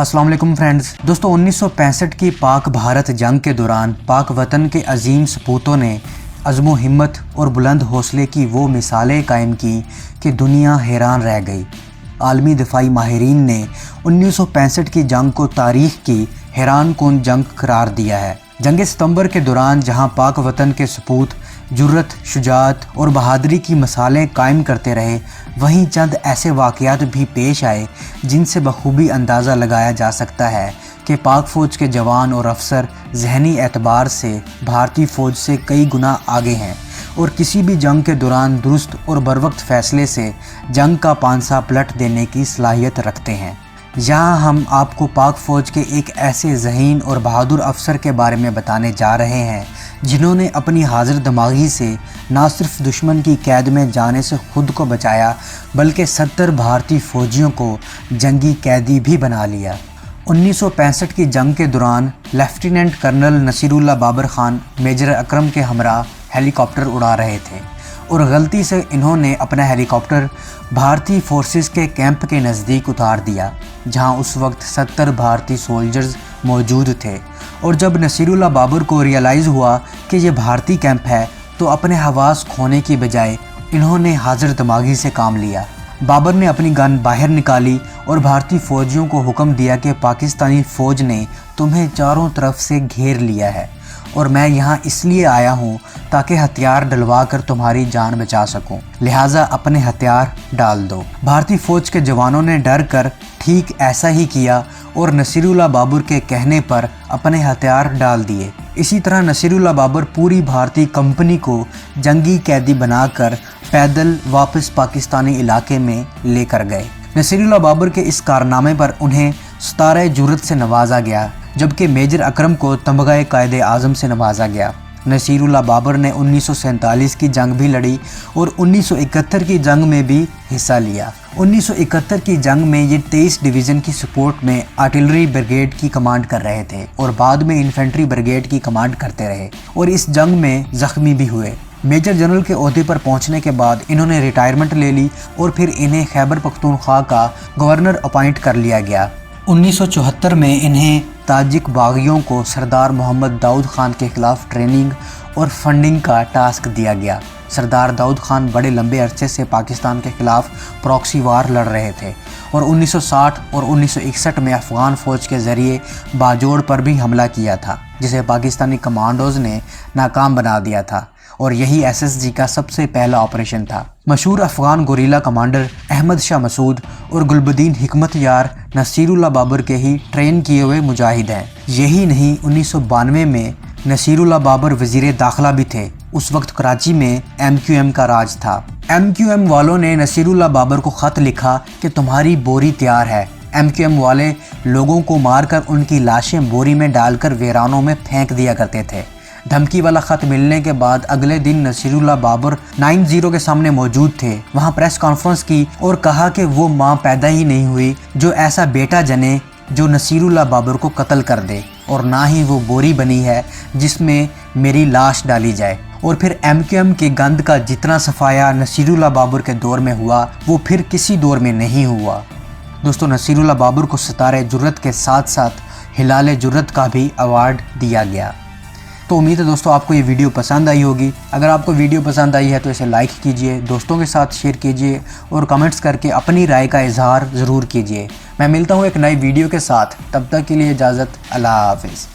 अस्सलाम वालेकुम फ्रेंड्स। दोस्तों 1965 की पाक भारत जंग के दौरान पाक वतन के अजीम सपूतों ने अज़्म हिम्मत और बुलंद हौसले की वो मिसालें कायम की कि दुनिया हैरान रह गई। आलमी दिफाई माहिरीन ने 1965 की जंग को तारीख़ की हैरान कुन जंग करार दिया है। जंग सितंबर के दौरान जहां पाक वतन के सपूत जुर्रत, शुजाअत और बहादुरी की मिसालें कायम करते रहे, वहीं चंद ऐसे वाक़यात भी पेश आए जिनसे बखूबी अंदाज़ा लगाया जा सकता है कि पाक फ़ौज के जवान और अफसर ज़हनी एतबार से भारतीय फ़ौज से कई गुना आगे हैं और किसी भी जंग के दौरान दुरुस्त और बरवक्त फ़ैसले से जंग का पांसा पलट देने की सलाहियत रखते हैं। यहाँ हम आपको पाक फ़ौज के एक ऐसे ज़हीन और बहादुर अफसर के बारे में बताने जा रहे हैं जिन्होंने अपनी हाजिर दिमागी से न सिर्फ दुश्मन की कैद में जाने से ख़ुद को बचाया बल्कि 70 भारतीय फ़ौजियों को जंगी कैदी भी बना लिया। 1965 की जंग के दौरान lieutenant colonel Nasirullah Babar Khan major Akram के हमरा हेलीकॉप्टर उड़ा रहे थे और गलती से इन्होंने अपना हेलीकॉप्टर भारतीय फोर्सेस के कैंप के नज़दीक उतार दिया जहां उस वक्त 70 भारतीय सोल्जर्स मौजूद थे। और जब नसीरुल्लाह बाबर को रियलाइज़ हुआ कि ये भारतीय कैंप है तो अपने हवास खोने की बजाय इन्होंने हाजिर दिमागी से काम लिया। बाबर ने अपनी गन बाहर निकाली और भारतीय फ़ौजियों को हुक्म दिया कि पाकिस्तानी फ़ौज ने तुम्हें चारों तरफ से घेर लिया है और मैं यहाँ इसलिए आया हूँ ताकि हथियार डलवा कर तुम्हारी जान बचा सकूँ, लिहाजा अपने हथियार डाल दो। भारतीय फ़ौज के जवानों ने डर कर ठीक ऐसा ही किया और नसीरुल्लाह बाबर के कहने पर अपने हथियार डाल दिए। इसी तरह नसीरुल्लाह बाबर पूरी भारतीय कंपनी को जंगी कैदी बनाकर पैदल वापस पाकिस्तानी इलाके में लेकर गए। नसीरुल्लाह बाबर के इस कारनामे पर उन्हें सितारे जुर्रत से नवाजा गया जबकि मेजर अकरम को तमग़े कायदे आज़म से नवाजा गया। नसीरुल्लाह बाबर ने 1947 की जंग भी लड़ी और 1971 की जंग में भी हिस्सा लिया। 1971 की जंग में ये 23 डिवीज़न की सपोर्ट में आर्टिलरी ब्रिगेड की कमांड कर रहे थे और बाद में इन्फेंट्री ब्रिगेड की कमांड करते रहे और इस जंग में ज़ख्मी भी हुए। मेजर जनरल के ओहदे पर पहुंचने के बाद इन्होंने रिटायरमेंट ले ली और फिर इन्हें खैबर पख्तूनख्वा का गवर्नर अपॉइंट कर लिया गया। 1974 में इन्हें ताजिक बागियों को सरदार मोहम्मद दाऊद खान के ख़िलाफ़ ट्रेनिंग और फंडिंग का टास्क दिया गया। सरदार दाऊद खान बड़े लंबे अरसे से पाकिस्तान के ख़िलाफ़ प्रॉक्सी वार लड़ रहे थे और 1960 और 1961 में अफ़गान फ़ौज के ज़रिए बाजोड़ पर भी हमला किया था जिसे पाकिस्तानी कमांडोज़ ने नाकाम बना दिया था और यही SSG का सबसे पहला ऑपरेशन था। मशहूर अफ़गान गोरीला कमांडर अहमद शाह मसूद और गुलबदीन हिकमत यार नसीरुल्लाह बाबर के ही ट्रेन किए हुए मुजाहिद हैं। यही नहीं, 1992 में नसीरुल्लाह बाबर वज़ीर दाखिला भी थे। उस वक्त कराची में MQM का राज था। MQM वालों ने नसीरुल्लाह बाबर को ख़त लिखा कि तुम्हारी बोरी तैयार है। MQM वाले लोगों को मारकर उनकी लाशें बोरी में डालकर वीरानों में फेंक दिया करते थे। धमकी वाला ख़त मिलने के बाद अगले दिन नसीरुल्लाह बाबर 90 के सामने मौजूद थे। वहां प्रेस कॉन्फ्रेंस की और कहा कि वो माँ पैदा ही नहीं हुई जो ऐसा बेटा जने जो नसीरुल्लाह बाबर को कत्ल कर दे और ना ही वो बोरी बनी है जिसमें मेरी लाश डाली जाए। और फिर MQM के गंद का जितना सफाया नसीरुल्लाह बाबर के दौर में हुआ वो फिर किसी दौर में नहीं हुआ। दोस्तों नसीरुल्लाह बाबर को सितारे जुर्रत के साथ साथ हिलाल जुर्रत का भी अवार्ड दिया गया। तो उम्मीद है दोस्तों आपको ये वीडियो पसंद आई होगी। अगर आपको वीडियो पसंद आई है तो इसे लाइक कीजिए, दोस्तों के साथ शेयर कीजिए और कमेंट्स करके अपनी राय का इजहार ज़रूर कीजिए। मैं मिलता हूँ एक नई वीडियो के साथ, तब तक के लिए इजाज़त, अल्लाह हाफ़िज़।